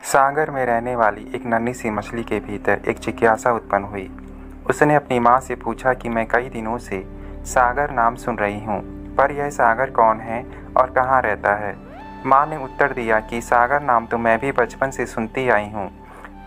सागर में रहने वाली एक नन्ही सी मछली के भीतर एक जिज्ञासा उत्पन्न हुई। उसने अपनी माँ से पूछा कि मैं कई दिनों से सागर नाम सुन रही हूँ, पर यह सागर कौन है और कहाँ रहता है। माँ ने उत्तर दिया कि सागर नाम तो मैं भी बचपन से सुनती आई हूँ,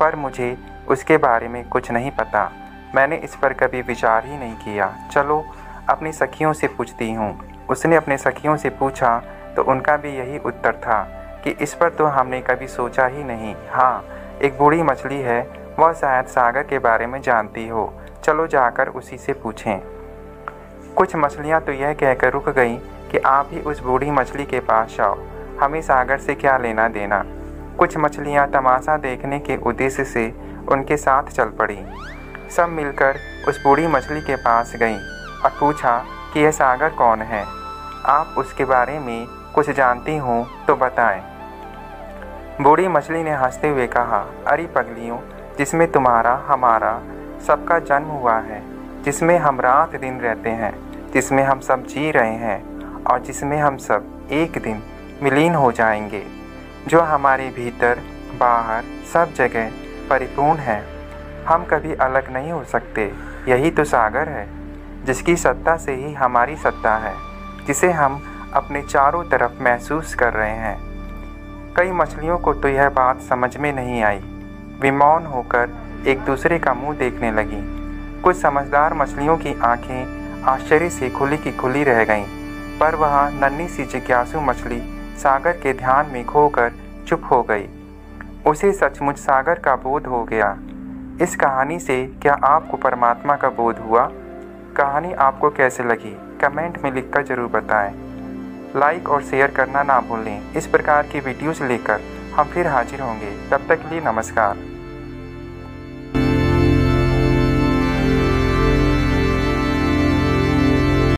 पर मुझे उसके बारे में कुछ नहीं पता। मैंने इस पर कभी विचार ही नहीं किया। चलो अपनी सखियों से पूछती हूँ। उसने अपने सखियों से पूछा तो उनका भी यही उत्तर था कि इस पर तो हमने कभी सोचा ही नहीं। हाँ, एक बूढ़ी मछली है, वह शायद सागर के बारे में जानती हो। चलो जाकर उसी से पूछें। कुछ मछलियाँ तो यह कहकर रुक गईं कि आप ही उस बूढ़ी मछली के पास जाओ, हमें सागर से क्या लेना देना। कुछ मछलियाँ तमाशा देखने के उद्देश्य से उनके साथ चल पड़ी। सब मिलकर उस बूढ़ी मछली के पास गईं और पूछा कि यह सागर कौन है, आप उसके बारे में कुछ जानती हो तो बताएं। बूढ़ी मछली ने हंसते हुए कहा, अरे पगलियों, जिसमें तुम्हारा हमारा सबका जन्म हुआ है, जिसमें हम रात दिन रहते हैं, जिसमें हम सब जी रहे हैं और जिसमें हम सब एक दिन विलीन हो जाएंगे, जो हमारे भीतर बाहर सब जगह परिपूर्ण है। हम कभी अलग नहीं हो सकते। यही तो सागर है, जिसकी सत्ता से ही हमारी सत्ता है, जिसे हम अपने चारों तरफ महसूस कर रहे हैं। कई मछलियों को तो यह बात समझ में नहीं आई। वे मौन होकर एक दूसरे का मुंह देखने लगी। कुछ समझदार मछलियों की आंखें आश्चर्य से खुली की खुली रह गईं, पर वह नन्ही सी जिज्ञासु मछली सागर के ध्यान में खोकर चुप हो गई। उसे सचमुच सागर का बोध हो गया। इस कहानी से क्या आपको परमात्मा का बोध हुआ? कहानी आपको कैसे लगी, कमेंट में लिखकर ज़रूर बताएं। लाइक और शेयर करना ना भूलें। इस प्रकार की वीडियोस लेकर हम फिर हाजिर होंगे। तब तक के लिए नमस्कार।